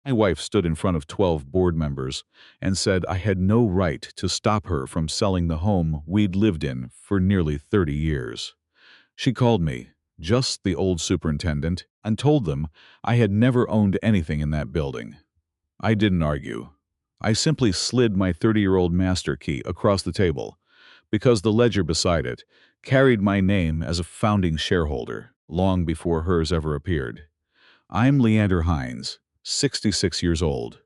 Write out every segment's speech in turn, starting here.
My wife stood in front of 12 board members and said I had no right to stop her from selling the home we'd lived in for nearly 30 years. She called me, just the old superintendent, and told them I had never owned anything in that building. I didn't argue. I simply slid my 30-year-old master key across the table because the ledger beside it carried my name as a founding shareholder long before hers ever appeared. I'm Leander Hines, 66 years old.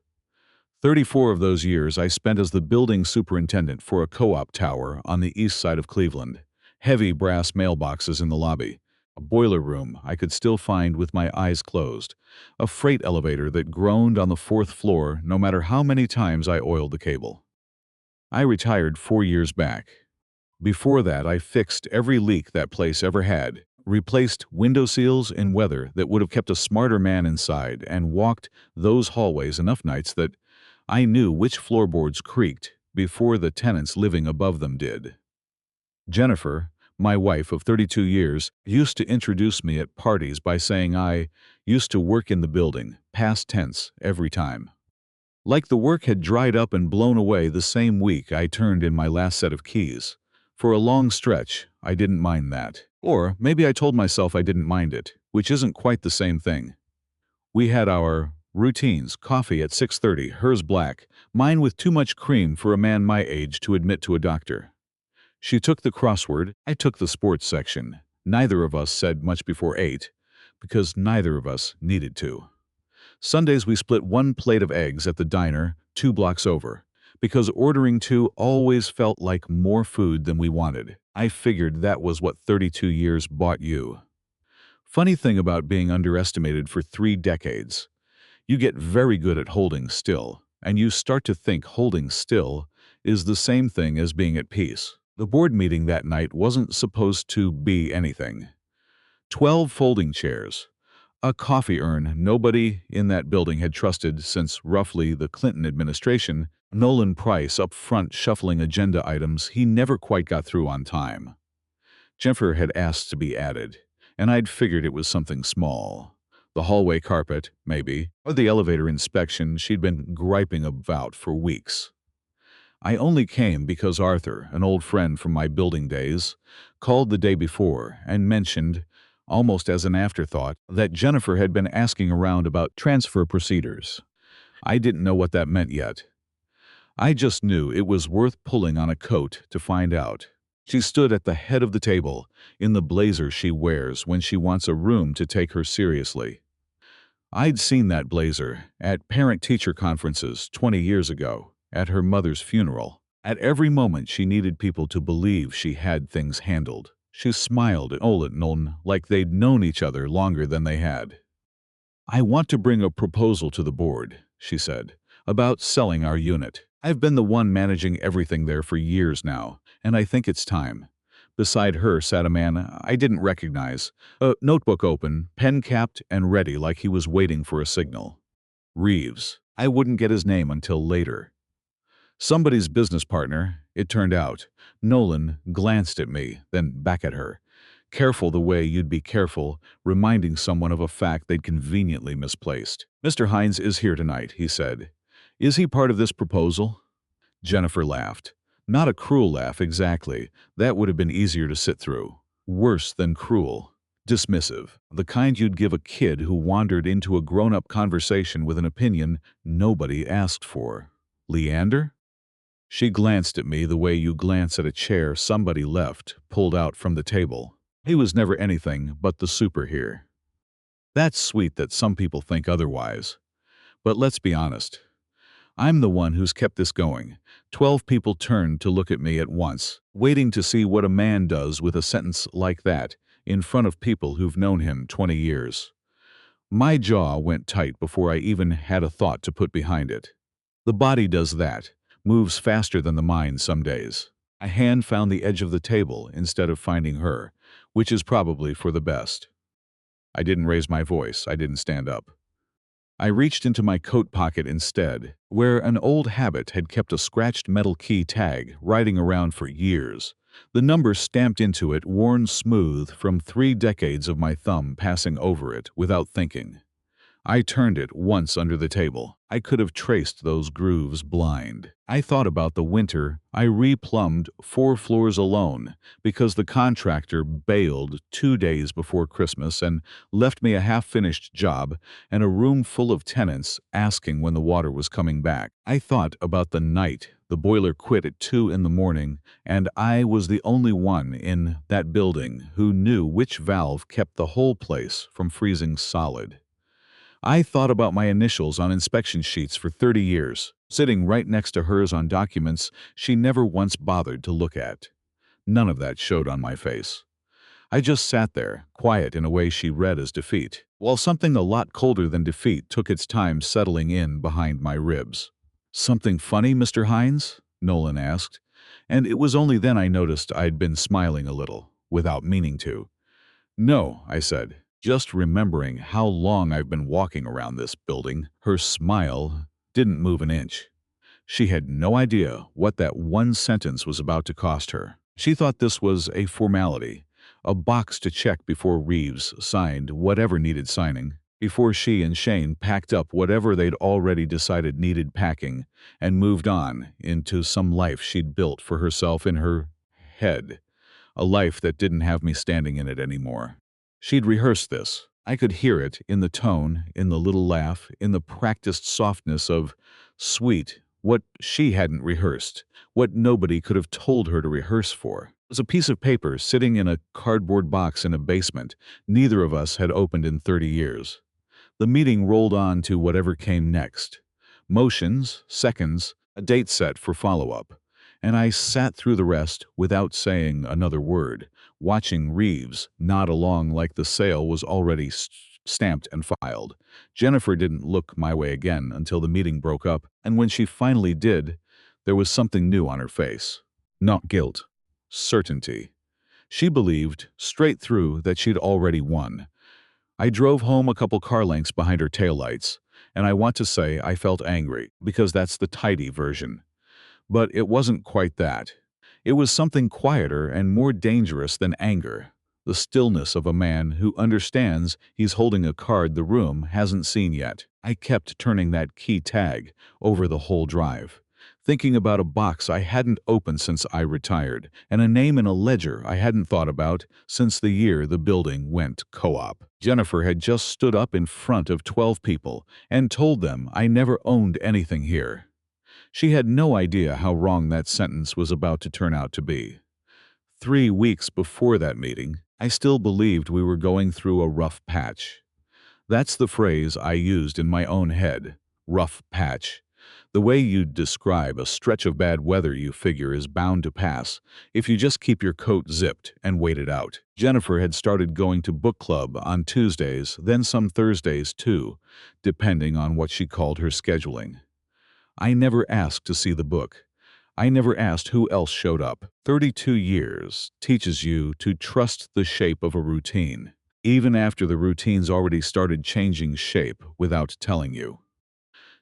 34 of those years I spent as the building superintendent for a co-op tower on the east side of Cleveland. Heavy brass mailboxes in the lobby, a boiler room I could still find with my eyes closed, a freight elevator that groaned on the fourth floor no matter how many times I oiled the cable. I retired 4 years back. Before that, I fixed every leak that place ever had, replaced window seals in weather that would have kept a smarter man inside, and walked those hallways enough nights that I knew which floorboards creaked before the tenants living above them did. Jennifer, my wife of 32 years, used to introduce me at parties by saying I used to work in the building, past tense, every time. Like the work had dried up and blown away the same week I turned in my last set of keys. For a long stretch, I didn't mind that. Or maybe I told myself I didn't mind it, which isn't quite the same thing. We had our routines, coffee at 6:30, hers black, mine with too much cream for a man my age to admit to a doctor. She took the crossword, I took the sports section. Neither of us said much before 8, because neither of us needed to. Sundays we split one plate of eggs at the diner 2 blocks over, because ordering 2 always felt like more food than we wanted. I figured that was what 32 years bought you. Funny thing about being underestimated for 3 decades. You get very good at holding still, and you start to think holding still is the same thing as being at peace. The board meeting that night wasn't supposed to be anything. 12 folding chairs, a coffee urn nobody in that building had trusted since roughly the Clinton administration, Nolan Price up front shuffling agenda items he never quite got through on time. Jennifer had asked to be added, and I'd figured it was something small. The hallway carpet, maybe, or the elevator inspection she'd been griping about for weeks. I only came because Arthur, an old friend from my building days, called the day before and mentioned, almost as an afterthought, that Jennifer had been asking around about transfer procedures. I didn't know what that meant yet. I just knew it was worth pulling on a coat to find out. She stood at the head of the table, in the blazer she wears when she wants a room to take her seriously. I'd seen that blazer at parent-teacher conferences 20 years ago, at her mother's funeral. At every moment she needed people to believe she had things handled. She smiled at Nolan like they'd known each other longer than they had. I want to bring a proposal to the board, she said, about selling our unit. I've been the one managing everything there for years now, and I think it's time. Beside her sat a man I didn't recognize, a notebook open, pen capped and ready like he was waiting for a signal. Reeves. I wouldn't get his name until later. Somebody's business partner, it turned out. Nolan glanced at me, then back at her. Careful the way you'd be careful, reminding someone of a fact they'd conveniently misplaced. Mr. Hines is here tonight, he said. Is he part of this proposal? Jennifer laughed. Not a cruel laugh exactly. That would have been easier to sit through. Worse than cruel. Dismissive. The kind you'd give a kid who wandered into a grown-up conversation with an opinion nobody asked for. Leander? She glanced at me the way you glance at a chair somebody left, pulled out from the table. He was never anything but the super here. That's sweet that some people think otherwise. But let's be honest. I'm the one who's kept this going. 12 people turned to look at me at once, waiting to see what a man does with a sentence like that in front of people who've known him 20 years. My jaw went tight before I even had a thought to put behind it. The body does that. Moves faster than the mind some days. A hand found the edge of the table instead of finding her, which is probably for the best. I didn't raise my voice. I didn't stand up. I reached into my coat pocket instead, where an old habit had kept a scratched metal key tag riding around for years, the number stamped into it worn smooth from 3 decades of my thumb passing over it without thinking. I turned it once under the table. I could have traced those grooves blind. I thought about the winter I replumbed 4 floors alone because the contractor bailed 2 days before Christmas and left me a half-finished job and a room full of tenants asking when the water was coming back. I thought about the night the boiler quit at 2 in the morning and I was the only one in that building who knew which valve kept the whole place from freezing solid. I thought about my initials on inspection sheets for 30 years, sitting right next to hers on documents she never once bothered to look at. None of that showed on my face. I just sat there, quiet in a way she read as defeat, while something a lot colder than defeat took its time settling in behind my ribs. "Something funny, Mr. Hines?" Nolan asked, and it was only then I noticed I'd been smiling a little, without meaning to. "No," I said, just remembering how long I've been walking around this building. Her smile didn't move an inch. She had no idea what that one sentence was about to cost her. She thought this was a formality, a box to check before Reeves signed whatever needed signing, before she and Shane packed up whatever they'd already decided needed packing and moved on into some life she'd built for herself in her head. A life that didn't have me standing in it anymore. She'd rehearsed this. I could hear it in the tone, in the little laugh, in the practiced softness of sweet, what she hadn't rehearsed, what nobody could have told her to rehearse for. It was a piece of paper sitting in a cardboard box in a basement neither of us had opened in 30 years. The meeting rolled on to whatever came next. Motions, seconds, a date set for follow-up. And I sat through the rest without saying another word, watching Reeves nod along like the sale was already stamped and filed. Jennifer didn't look my way again until the meeting broke up, and when she finally did, there was something new on her face. Not guilt. Certainty. She believed, straight through, that she'd already won. I drove home a couple car lengths behind her taillights, and I want to say I felt angry, because that's the tidy version. But it wasn't quite that. It was something quieter and more dangerous than anger. The stillness of a man who understands he's holding a card the room hasn't seen yet. I kept turning that key tag over the whole drive, thinking about a box I hadn't opened since I retired, and a name in a ledger I hadn't thought about since the year the building went co-op. Jennifer had just stood up in front of 12 people and told them I never owned anything here. She had no idea how wrong that sentence was about to turn out to be. 3 weeks before that meeting, I still believed we were going through a rough patch. That's the phrase I used in my own head, rough patch. The way you'd describe a stretch of bad weather you figure is bound to pass if you just keep your coat zipped and wait it out. Jennifer had started going to book club on Tuesdays, then some Thursdays too, depending on what she called her scheduling. I never asked to see the book. I never asked who else showed up. 32 years teaches you to trust the shape of a routine, even after the routine's already started changing shape without telling you.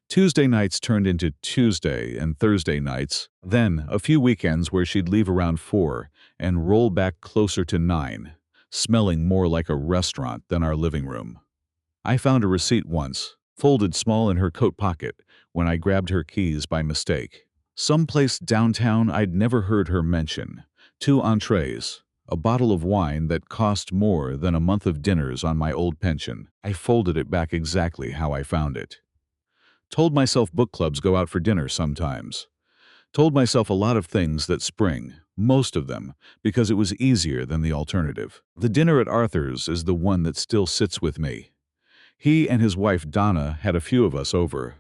Tuesday nights turned into Tuesday and Thursday nights, then a few weekends where she'd leave around 4 and roll back closer to 9, smelling more like a restaurant than our living room. I found a receipt once, folded small in her coat pocket, when I grabbed her keys by mistake. Someplace downtown I'd never heard her mention. 2 entrees, a bottle of wine that cost more than a month of dinners on my old pension. I folded it back exactly how I found it. Told myself book clubs go out for dinner sometimes. Told myself a lot of things that spring, most of them, because it was easier than the alternative. The dinner at Arthur's is the one that still sits with me. He and his wife Donna had a few of us over.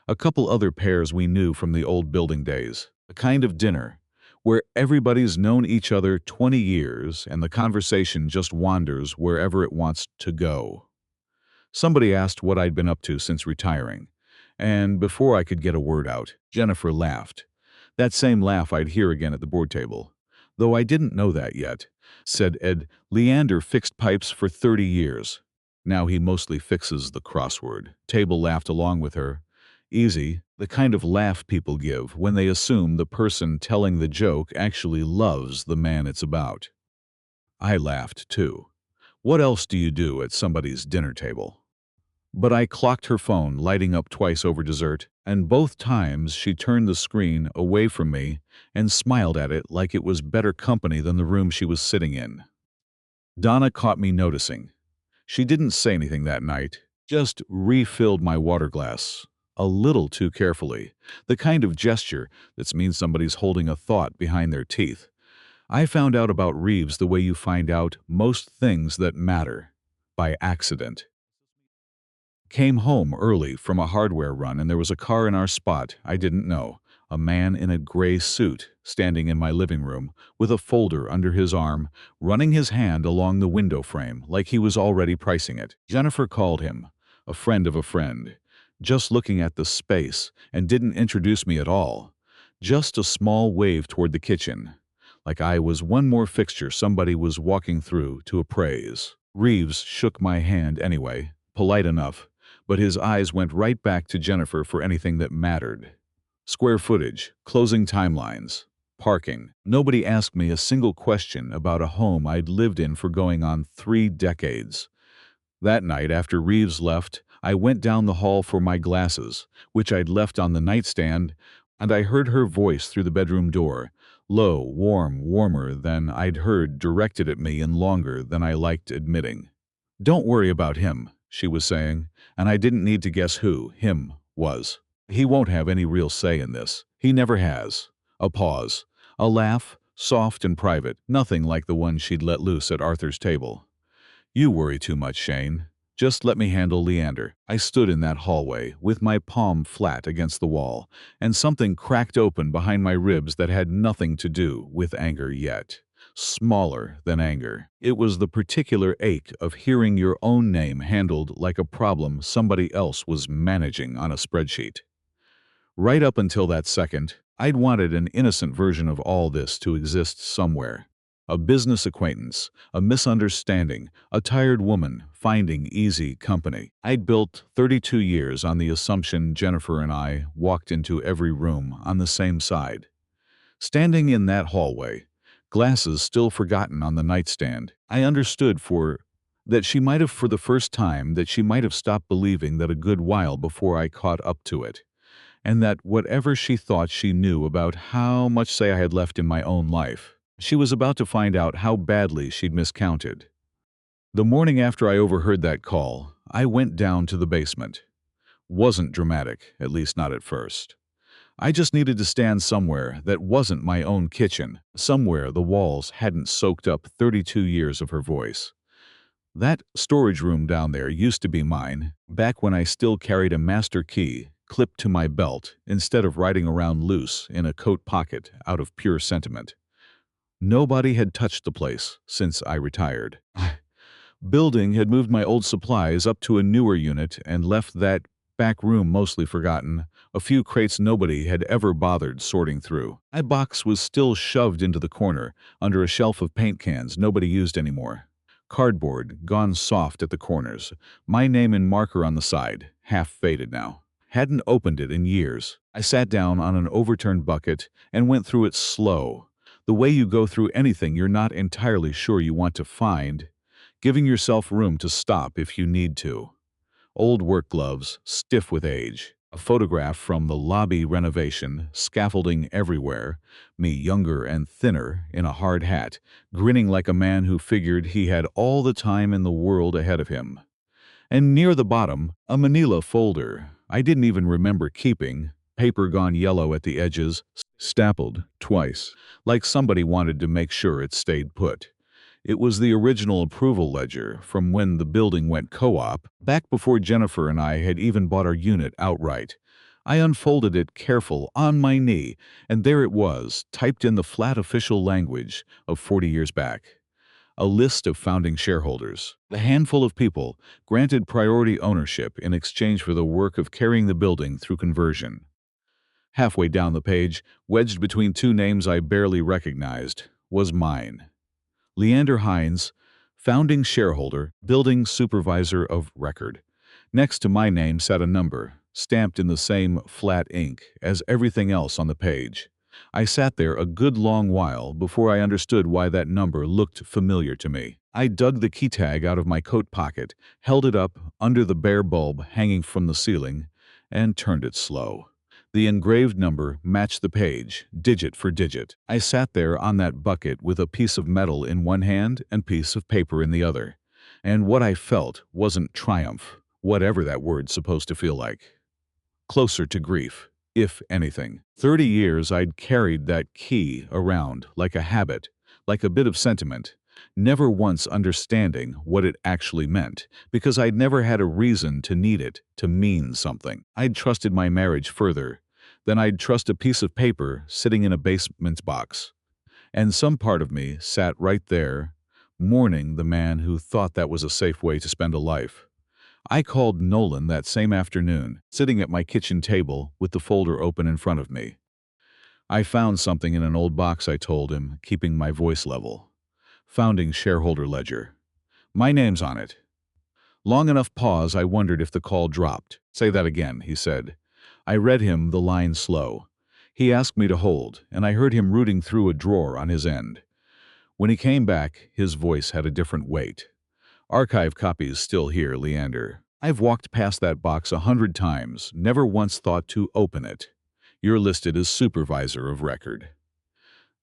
A couple other pairs we knew from the old building days. A kind of dinner where everybody's known each other 20 years and the conversation just wanders wherever it wants to go. Somebody asked what I'd been up to since retiring, and before I could get a word out, Jennifer laughed. That same laugh I'd hear again at the board table. Though I didn't know that yet, said Ed, Leander fixed pipes for 30 years. Now he mostly fixes the crossword. Table laughed along with her. Easy, the kind of laugh people give when they assume the person telling the joke actually loves the man it's about. I laughed too. What else do you do at somebody's dinner table? But I clocked her phone lighting up twice over dessert, and both times she turned the screen away from me and smiled at it like it was better company than the room she was sitting in. Donna caught me noticing. She didn't say anything that night, just refilled my water glass a little too carefully, the kind of gesture that means somebody's holding a thought behind their teeth. I found out about Reeves the way you find out most things that matter, by accident. Came home early from a hardware run and there was a car in our spot I didn't know. A man in a gray suit standing in my living room with a folder under his arm, running his hand along the window frame like he was already pricing it. Jennifer called him, a friend of a friend, just looking at the space and didn't introduce me at all. Just a small wave toward the kitchen, like I was one more fixture somebody was walking through to appraise. Reeves shook my hand anyway, polite enough, but his eyes went right back to Jennifer for anything that mattered. Square footage, closing timelines, parking. Nobody asked me a single question about a home I'd lived in for going on 3 decades. That night, after Reeves left, I went down the hall for my glasses, which I'd left on the nightstand, and I heard her voice through the bedroom door, low, warm, warmer than I'd heard directed at me and longer than I liked admitting. "Don't worry about him," she was saying, and I didn't need to guess who him was. "He won't have any real say in this. He never has." A pause. A laugh, soft and private, nothing like the one she'd let loose at Arthur's table. "You worry too much, Shane. Just let me handle Leander." I stood in that hallway, with my palm flat against the wall, and something cracked open behind my ribs that had nothing to do with anger yet. Smaller than anger. It was the particular ache of hearing your own name handled like a problem somebody else was managing on a spreadsheet. Right up until that second, I'd wanted an innocent version of all this to exist somewhere. A business acquaintance, a misunderstanding, a tired woman finding easy company. I'd built 32 years on the assumption Jennifer and I walked into every room on the same side. Standing in that hallway, glasses still forgotten on the nightstand, I understood that she might have for the first time that she might have stopped believing that a good while before I caught up to it, and that whatever she thought she knew about how much say I had left in my own life, she was about to find out how badly she'd miscounted. The morning after I overheard that call, I went down to the basement. Wasn't dramatic, at least not at first. I just needed to stand somewhere that wasn't my own kitchen, somewhere the walls hadn't soaked up 32 years of her voice. That storage room down there used to be mine, back when I still carried a master key clipped to my belt instead of riding around loose in a coat pocket out of pure sentiment. Nobody had touched the place since I retired. Building had moved my old supplies up to a newer unit and left that back room mostly forgotten, a few crates nobody had ever bothered sorting through. My box was still shoved into the corner, under a shelf of paint cans nobody used anymore. Cardboard, gone soft at the corners, my name in marker on the side, half faded now. Hadn't opened it in years. I sat down on an overturned bucket and went through it slow, the way you go through anything you're not entirely sure you want to find, giving yourself room to stop if you need to. Old work gloves, stiff with age, a photograph from the lobby renovation, scaffolding everywhere, me younger and thinner in a hard hat, grinning like a man who figured he had all the time in the world ahead of him. And near the bottom, a manila folder I didn't even remember keeping, paper gone yellow at the edges, stapled twice, like somebody wanted to make sure it stayed put. It was the original approval ledger from when the building went co-op, back before Jennifer and I had even bought our unit outright. I unfolded it careful on my knee, and there it was, typed in the flat official language of 40 years back. A list of founding shareholders, a handful of people granted priority ownership in exchange for the work of carrying the building through conversion. Halfway down the page, wedged between two names I barely recognized, was mine. Leander Hines, founding shareholder, building supervisor of record. Next to my name sat a number, stamped in the same flat ink as everything else on the page. I sat there a good long while before I understood why that number looked familiar to me. I dug the key tag out of my coat pocket, held it up under the bare bulb hanging from the ceiling, and turned it slow. The engraved number matched the page, digit for digit. I sat there on that bucket with a piece of metal in one hand and piece of paper in the other. And what I felt wasn't triumph, whatever that word's supposed to feel like. Closer to grief, if anything. 30 years I'd carried that key around like a habit, like a bit of sentiment, never once understanding what it actually meant, because I'd never had a reason to need it to mean something. I'd trusted my marriage further than I'd trust a piece of paper sitting in a basement box. And some part of me sat right there, mourning the man who thought that was a safe way to spend a life. I called Nolan that same afternoon, sitting at my kitchen table with the folder open in front of me. I found something in an old box, I told him, keeping my voice level. Founding shareholder ledger. My name's on it. Long enough pause, I wondered if the call dropped. Say that again, he said. I read him the line slow. He asked me to hold, and I heard him rooting through a drawer on his end. When he came back, his voice had a different weight. Archive copies still here, Leander. I've walked past that box 100 times, never once thought to open it. You're listed as supervisor of record.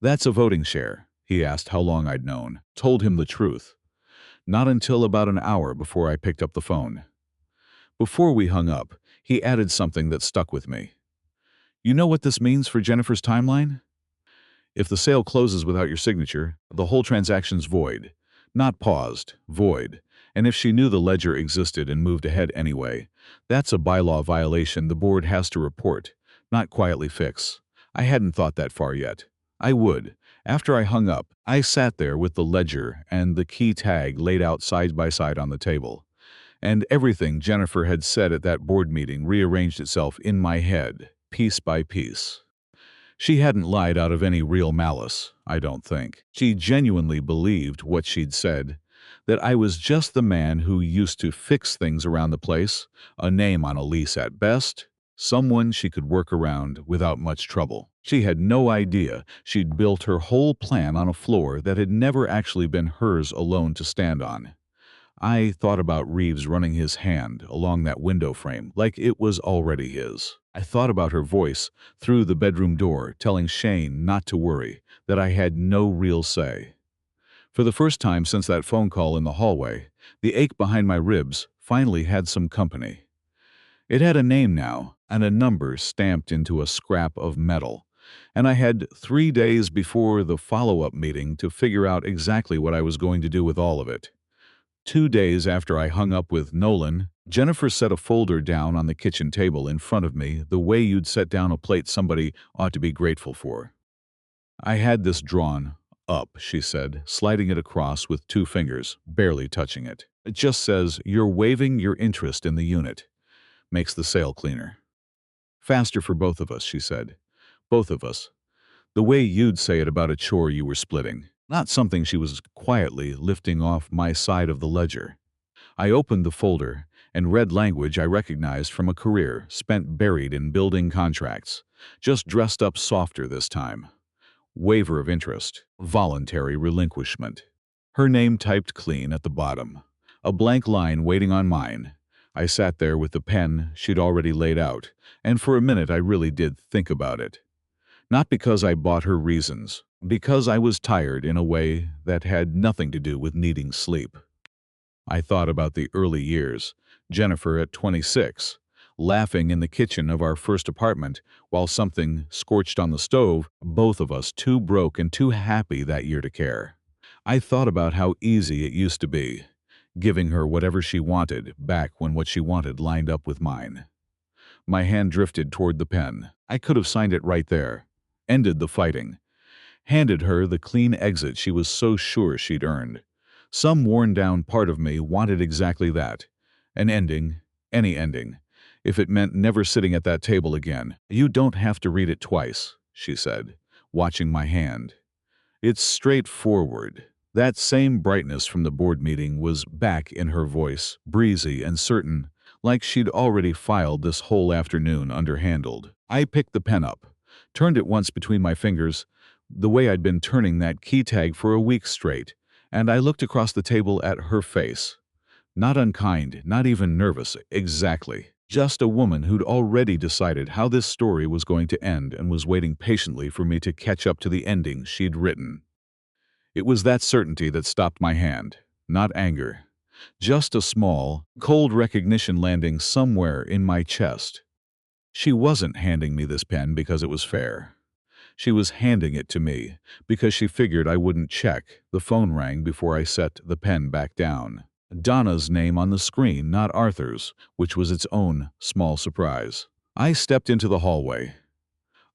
That's a voting share. He asked how long I'd known. Told him the truth. Not until about an hour before I picked up the phone. Before we hung up, he added something that stuck with me. You know what this means for Jennifer's timeline? If the sale closes without your signature, the whole transaction's void. Not paused, void. And if she knew the ledger existed and moved ahead anyway, that's a bylaw violation the board has to report, not quietly fix. I hadn't thought that far yet. I would. After I hung up, I sat there with the ledger and the key tag laid out side by side on the table. And everything Jennifer had said at that board meeting rearranged itself in my head, piece by piece. She hadn't lied out of any real malice, I don't think. She genuinely believed what she'd said, that I was just the man who used to fix things around the place, a name on a lease at best, someone she could work around without much trouble. She had no idea she'd built her whole plan on a floor that had never actually been hers alone to stand on. I thought about Reeves running his hand along that window frame like it was already his. I thought about her voice through the bedroom door telling Shane not to worry, that I had no real say. For the first time since that phone call in the hallway, the ache behind my ribs finally had some company. It had a name now, and a number stamped into a scrap of metal, and I had 3 days before the follow-up meeting to figure out exactly what I was going to do with all of it. 2 days after I hung up with Nolan, Jennifer set a folder down on the kitchen table in front of me the way you'd set down a plate somebody ought to be grateful for. I had this drawn up, she said, sliding it across with 2 fingers, barely touching it. It just says, you're waiving your interest in the unit. Makes the sale cleaner. Faster for both of us, she said. Both of us. The way you'd say it about a chore you were splitting. Not something she was quietly lifting off my side of the ledger. I opened the folder and read language I recognized from a career spent buried in building contracts, just dressed up softer this time. Waiver of interest, voluntary relinquishment. Her name typed clean at the bottom. A blank line waiting on mine. I sat there with the pen she'd already laid out, and for a minute I really did think about it. Not because I bought her reasons, because I was tired in a way that had nothing to do with needing sleep. I thought about the early years, Jennifer at 26, laughing in the kitchen of our first apartment while something scorched on the stove, both of us too broke and too happy that year to care. I thought about how easy it used to be, giving her whatever she wanted back when what she wanted lined up with mine. My hand drifted toward the pen. I could have signed it right there. Ended the fighting. Handed her the clean exit she was so sure she'd earned. Some worn-down part of me wanted exactly that. An ending, any ending, if it meant never sitting at that table again. You don't have to read it twice, she said, watching my hand. It's straightforward. That same brightness from the board meeting was back in her voice, breezy and certain, like she'd already filed this whole afternoon underhandled. I picked the pen up, Turned it once between my fingers, the way I'd been turning that key tag for a week straight, and I looked across the table at her face. Not unkind, not even nervous, exactly. Just a woman who'd already decided how this story was going to end and was waiting patiently for me to catch up to the ending she'd written. It was that certainty that stopped my hand, not anger. Just a small, cold recognition landing somewhere in my chest. She wasn't handing me this pen because it was fair. She was handing it to me because she figured I wouldn't check. The phone rang before I set the pen back down. Donna's name on the screen, not Arthur's, which was its own small surprise. I stepped into the hallway.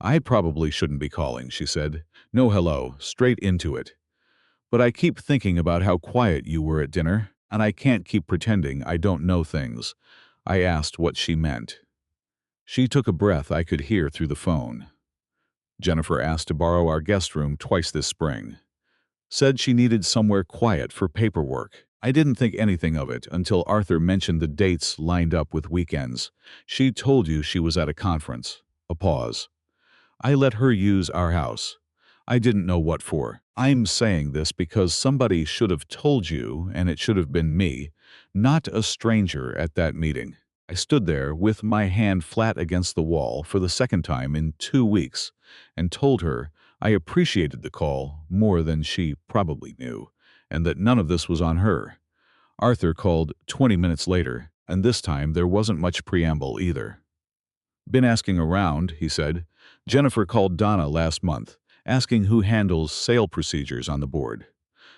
"I probably shouldn't be calling," she said. "No hello, straight into it. But I keep thinking about how quiet you were at dinner, and I can't keep pretending I don't know things." I asked what she meant. She took a breath I could hear through the phone. "Jennifer asked to borrow our guest room twice this spring. Said she needed somewhere quiet for paperwork. I didn't think anything of it until Arthur mentioned the dates lined up with weekends. She told you she was at a conference." A pause. "I let her use our house. I didn't know what for. I'm saying this because somebody should have told you, and it should have been me, not a stranger at that meeting." I stood there with my hand flat against the wall for the second time in 2 weeks and told her I appreciated the call more than she probably knew, and that none of this was on her. Arthur called 20 minutes later, and this time there wasn't much preamble either. "Been asking around," he said. "Jennifer called Donna last month, asking who handles sale procedures on the board.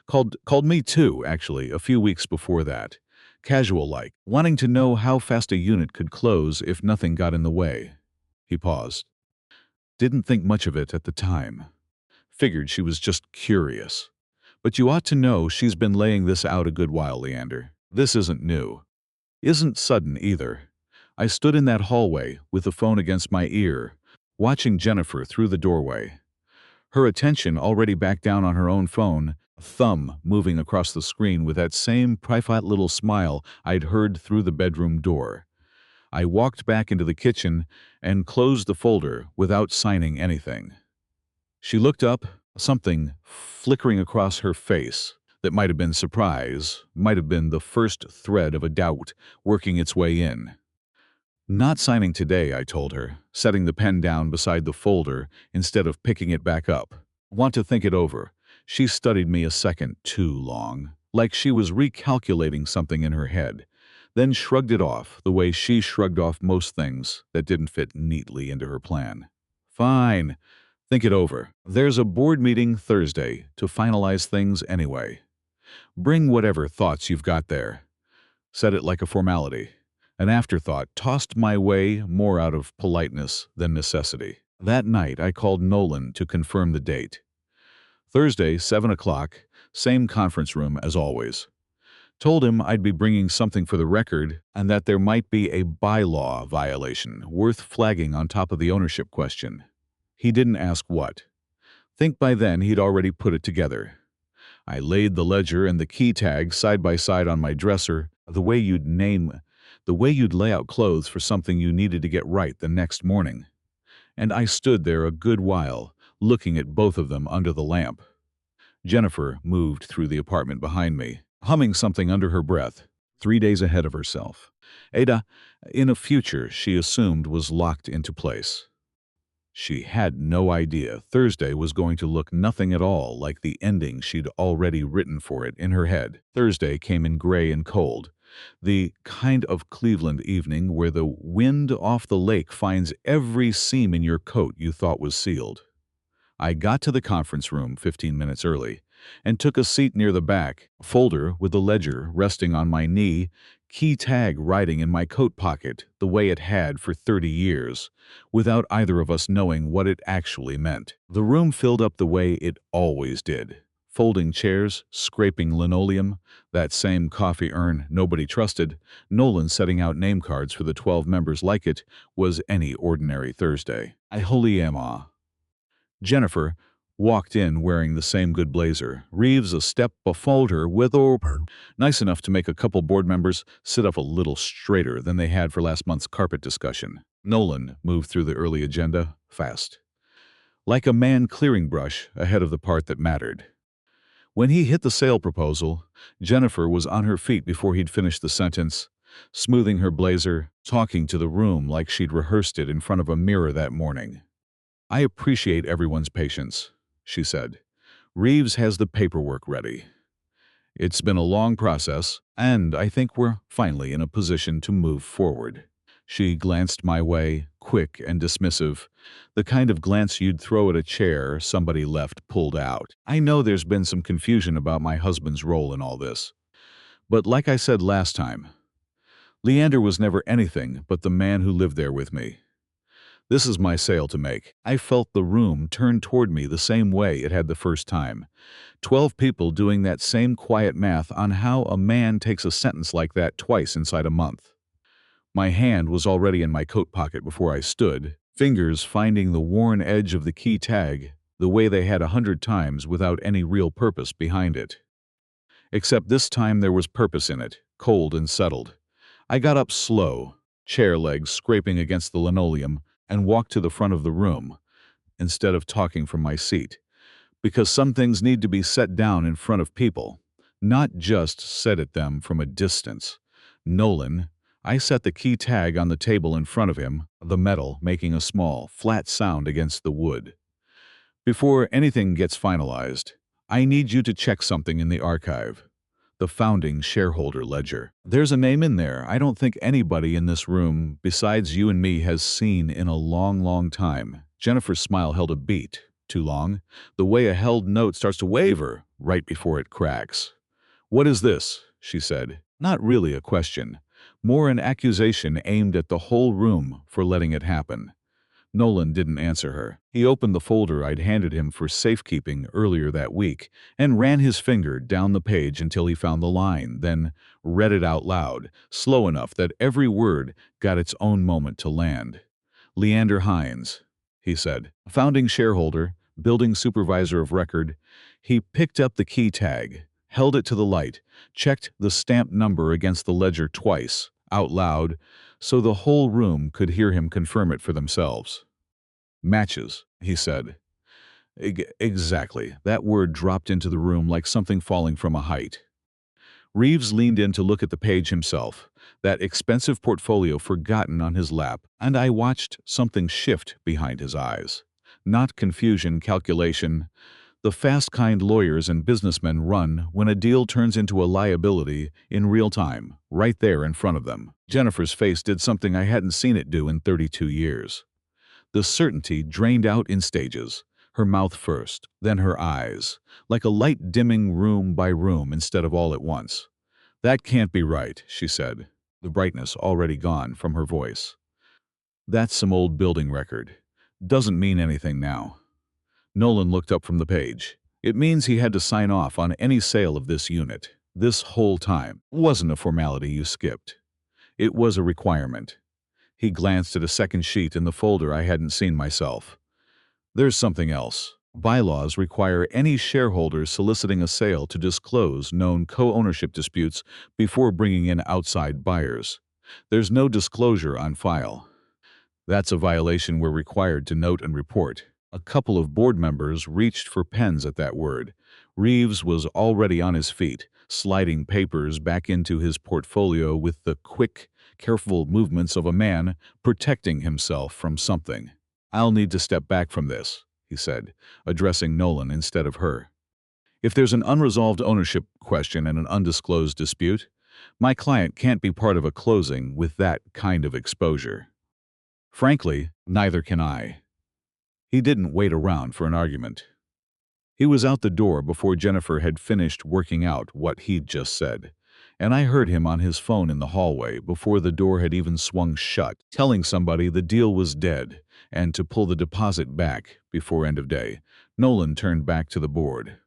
Called me too, actually, a few weeks before that. Casual-like, wanting to know how fast a unit could close if nothing got in the way." He paused. "Didn't think much of it at the time. Figured she was just curious. But you ought to know she's been laying this out a good while, Leander. This isn't new. Isn't sudden either." I stood in that hallway with the phone against my ear, watching Jennifer through the doorway. Her attention already back down on her own phone, a thumb moving across the screen with that same private little smile I'd heard through the bedroom door. I walked back into the kitchen and closed the folder without signing anything. She looked up, something flickering across her face that might have been surprise, might have been the first thread of a doubt working its way in. "Not signing today," I told her, setting the pen down beside the folder instead of picking it back up. "Want to think it over." She studied me a second too long, like she was recalculating something in her head, then shrugged it off the way she shrugged off most things that didn't fit neatly into her plan. "Fine. Think it over. There's a board meeting Thursday to finalize things anyway. Bring whatever thoughts you've got there." Said it like a formality. An afterthought tossed my way more out of politeness than necessity. That night I called Nolan to confirm the date. Thursday, 7 o'clock, same conference room as always. Told him I'd be bringing something for the record and that there might be a bylaw violation worth flagging on top of the ownership question. He didn't ask what. Think by then he'd already put it together. I laid the ledger and the key tag side by side on my dresser, the way you'd lay out clothes for something you needed to get right the next morning. And I stood there a good while, looking at both of them under the lamp. Jennifer moved through the apartment behind me, humming something under her breath, 3 days ahead of herself. Ada, in a future she assumed was locked into place. She had no idea Thursday was going to look nothing at all like the ending she'd already written for it in her head. Thursday came in gray and cold, the kind of Cleveland evening where the wind off the lake finds every seam in your coat you thought was sealed. I got to the conference room 15 minutes early and took a seat near the back, a folder with the ledger resting on my knee, key tag riding in my coat pocket the way it had for 30 years, without either of us knowing what it actually meant. The room filled up the way it always did. Folding chairs, scraping linoleum, that same coffee urn nobody trusted, Nolan setting out name cards for the 12 members like it, was any ordinary Thursday. I wholly am awe. Jennifer walked in wearing the same good blazer. Reeves a step before her with nice enough to make a couple board members sit up a little straighter than they had for last month's carpet discussion. Nolan moved through the early agenda fast. like a man clearing brush ahead of the part that mattered. When he hit the sale proposal, Jennifer was on her feet before he'd finished the sentence, smoothing her blazer, talking to the room like she'd rehearsed it in front of a mirror that morning. "I appreciate everyone's patience," she said. "Reeves has the paperwork ready. It's been a long process, and I think we're finally in a position to move forward." She glanced my way, quick and dismissive, the kind of glance you'd throw at a chair somebody left pulled out. "I know there's been some confusion about my husband's role in all this. But like I said last time, Leander was never anything but the man who lived there with me. This is my sale to make." I felt the room turn toward me the same way it had the first time. 12 people doing that same quiet math on how a man takes a sentence like that twice inside a month. My hand was already in my coat pocket before I stood, fingers finding the worn edge of the key tag the way they had 100 times without any real purpose behind it. Except this time there was purpose in it, cold and settled. I got up slow, chair legs scraping against the linoleum, and walked to the front of the room, instead of talking from my seat. Because some things need to be set down in front of people, not just said at them from a distance. Nolan, I set the key tag on the table in front of him, the metal making a small, flat sound against the wood. "Before anything gets finalized, I need you to check something in the archive. The founding shareholder ledger. There's a name in there I don't think anybody in this room besides you and me has seen in a long, long time." Jennifer's smile held a beat. Too long. The way a held note starts to waver right before it cracks. "What is this?" she said. Not really a question. More an accusation aimed at the whole room for letting it happen. Nolan didn't answer her. He opened the folder I'd handed him for safekeeping earlier that week and ran his finger down the page until he found the line, then read it out loud, slow enough that every word got its own moment to land. "Leander Hines," he said. "Founding shareholder, building supervisor of record." He picked up the key tag, held it to the light, checked the stamp number against the ledger twice, out loud, so the whole room could hear him confirm it for themselves. "Matches," he said. Exactly." That word dropped into the room like something falling from a height. Reeves leaned in to look at the page himself, that expensive portfolio forgotten on his lap, and I watched something shift behind his eyes. Not confusion, calculation, the fast kind lawyers and businessmen run when a deal turns into a liability in real time, right there in front of them. Jennifer's face did something I hadn't seen it do in 32 years. The certainty drained out in stages, her mouth first, then her eyes, like a light dimming room by room instead of all at once. "That can't be right," she said, the brightness already gone from her voice. "That's some old building record. Doesn't mean anything now." Nolan looked up from the page. "It means he had to sign off on any sale of this unit. This whole time. Wasn't a formality you skipped. It was a requirement." He glanced at a second sheet in the folder I hadn't seen myself. "There's something else. Bylaws require any shareholder soliciting a sale to disclose known co-ownership disputes before bringing in outside buyers. There's no disclosure on file. That's a violation we're required to note and report." A couple of board members reached for pens at that word. Reeves was already on his feet, sliding papers back into his portfolio with the quick, careful movements of a man protecting himself from something. "I'll need to step back from this," he said, addressing Nolan instead of her. "If there's an unresolved ownership question and an undisclosed dispute, my client can't be part of a closing with that kind of exposure. Frankly, neither can I." He didn't wait around for an argument. He was out the door before Jennifer had finished working out what he'd just said, and I heard him on his phone in the hallway before the door had even swung shut, telling somebody the deal was dead and to pull the deposit back before end of day. Nolan turned back to the board.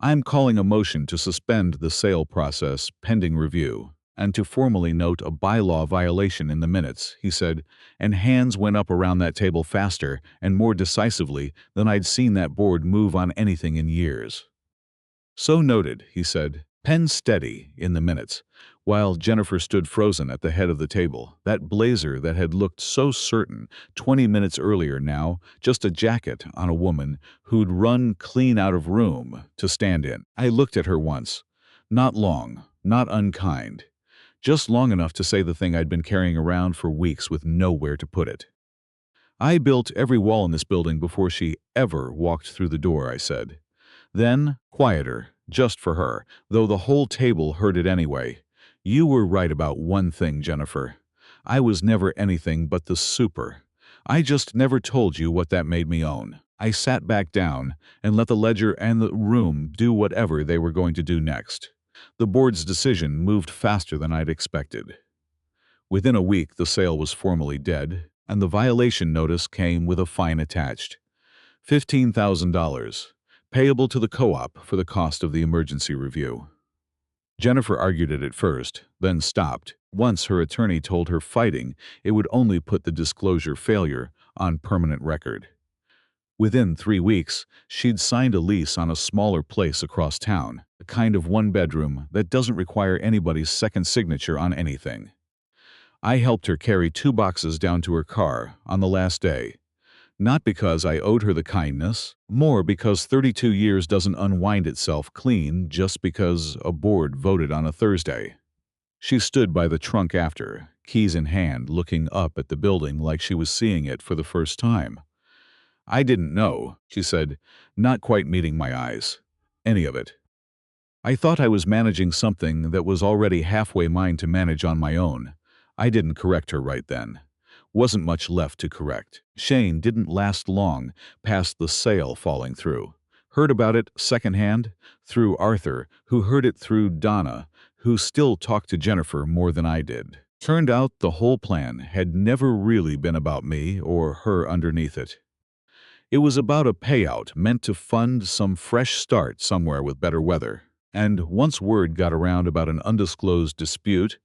"I'm calling a motion to suspend the sale process pending review, and to formally note a bylaw violation in the minutes," he said, and hands went up around that table faster and more decisively than I'd seen that board move on anything in years. "So noted," he said. "Pen steady in the minutes. while Jennifer stood frozen at the head of the table. That blazer that had looked so certain 20 minutes earlier now, just a jacket on a woman who'd run clean out of room to stand in. I looked at her once. Not long, not unkind. Just long enough to say the thing I'd been carrying around for weeks with nowhere to put it. I built every wall in this building before she ever walked through the door, I said. Then, quieter, just for her, though the whole table heard it anyway. You were right about one thing, Jennifer. I was never anything but the super. I just never told you what that made me own. I sat back down and let the ledger and the room do whatever they were going to do next. The board's decision moved faster than I'd expected. Within a week, the sale was formally dead, and the violation notice came with a fine attached. $15,000, payable to the co-op for the cost of the emergency review. Jennifer argued it at first, then stopped. Once her attorney told her fighting, it would only put the disclosure failure on permanent record. Within 3 weeks, she'd signed a lease on a smaller place across town, a kind of one-bedroom that doesn't require anybody's second signature on anything. I helped her carry 2 boxes down to her car on the last day. Not because I owed her the kindness, more because 32 years doesn't unwind itself clean just because a board voted on a Thursday. She stood by the trunk after, keys in hand, looking up at the building like she was seeing it for the first time. I didn't know, she said, not quite meeting my eyes. Any of it. I thought I was managing something that was already halfway mine to manage on my own. I didn't correct her right then. Wasn't much left to correct. Shane didn't last long past the sale falling through. Heard about it secondhand through Arthur, who heard it through Donna, who still talked to Jennifer more than I did. Turned out the whole plan had never really been about me or her underneath it. It was about a payout meant to fund some fresh start somewhere with better weather. And once word got around about an undisclosed dispute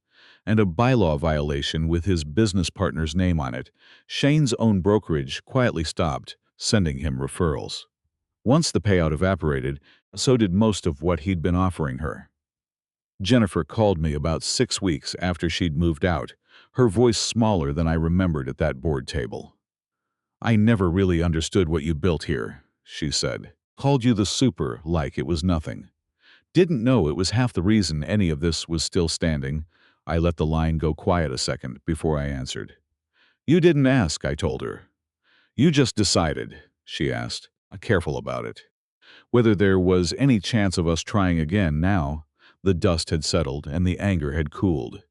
and a bylaw violation with his business partner's name on it, Shane's own brokerage quietly stopped sending him referrals. Once the payout evaporated, so did most of what he'd been offering her. Jennifer called me about 6 weeks after she'd moved out, her voice smaller than I remembered at that board table. I never really understood what you built here, she said. Called you the super like it was nothing. Didn't know it was half the reason any of this was still standing. I let the line go quiet a second before I answered. You didn't ask, I told her. You just decided, she asked, careful about it. Whether there was any chance of us trying again now. The dust had settled and the anger had cooled.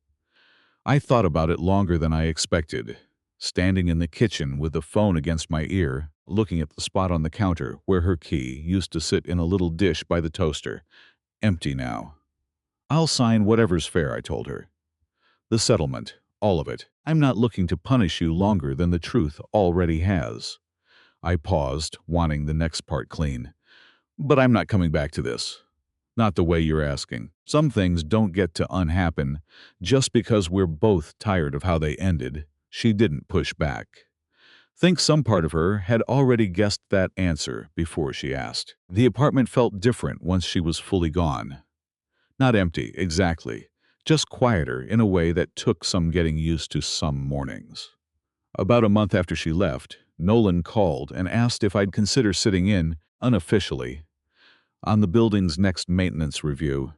I thought about it longer than I expected, standing in the kitchen with the phone against my ear, looking at the spot on the counter where her key used to sit in a little dish by the toaster. Empty now. I'll sign whatever's fair, I told her. The settlement, all of it. I'm not looking to punish you longer than the truth already has. I paused, wanting the next part clean. But I'm not coming back to this. Not the way you're asking. Some things don't get to unhappen just because we're both tired of how they ended. She didn't push back. Think some part of her had already guessed that answer before she asked. The apartment felt different once she was fully gone. Not empty, exactly. Just quieter in a way that took some getting used to some mornings. About a month after she left, Nolan called and asked if I'd consider sitting in, unofficially, on the building's next maintenance review.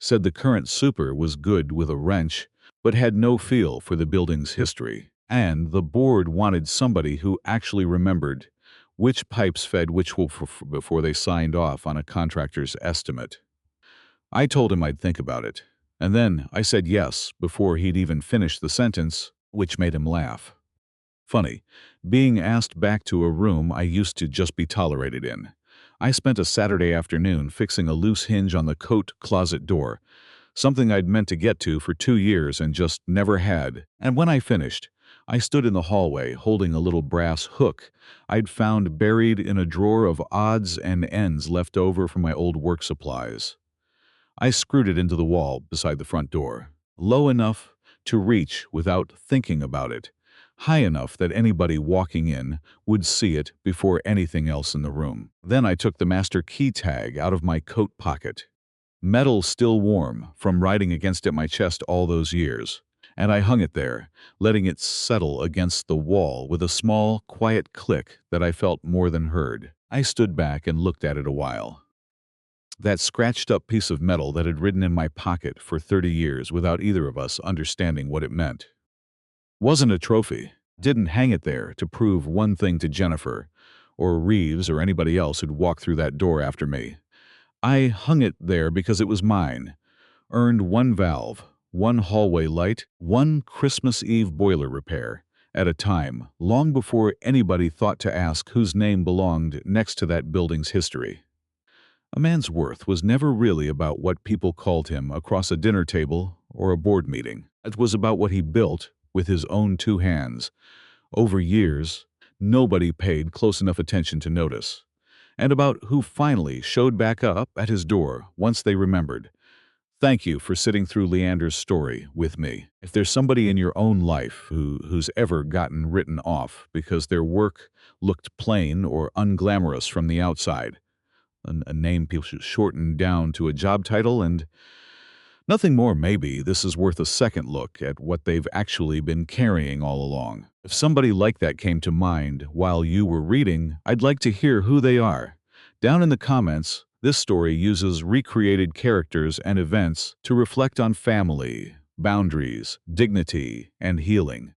Said the current super was good with a wrench, but had no feel for the building's history. And the board wanted somebody who actually remembered which pipes fed which before they signed off on a contractor's estimate. I told him I'd think about it, and then I said yes before he'd even finished the sentence, which made him laugh. Funny, being asked back to a room I used to just be tolerated in. I spent a Saturday afternoon fixing a loose hinge on the coat closet door, something I'd meant to get to for 2 years and just never had. And when I finished, I stood in the hallway holding a little brass hook I'd found buried in a drawer of odds and ends left over from my old work supplies. I screwed it into the wall beside the front door, low enough to reach without thinking about it, high enough that anybody walking in would see it before anything else in the room. Then I took the master key tag out of my coat pocket. metal still warm from riding against it my chest all those years. And I hung it there, letting it settle against the wall with a small, quiet click that I felt more than heard. I stood back and looked at it a while. That scratched-up piece of metal that had ridden in my pocket for 30 years without either of us understanding what it meant. Wasn't a trophy. Didn't hang it there to prove one thing to Jennifer, or Reeves or anybody else who'd walk through that door after me. I hung it there because it was mine. Earned one valve, one hallway light, one Christmas Eve boiler repair, at a time, long before anybody thought to ask whose name belonged next to that building's history. A man's worth was never really about what people called him across a dinner table or a board meeting. It was about what he built with his own two hands. Over years, nobody paid close enough attention to notice. And about who finally showed back up at his door once they remembered. Thank you for sitting through Leander's story with me. If there's somebody in your own life who's ever gotten written off because their work looked plain or unglamorous from the outside, a name people should shorten down to a job title, and nothing more, maybe this is worth a second look at what they've actually been carrying all along. If somebody like that came to mind while you were reading, I'd like to hear who they are. Down in the comments, this story uses recreated characters and events to reflect on family, boundaries, dignity, and healing.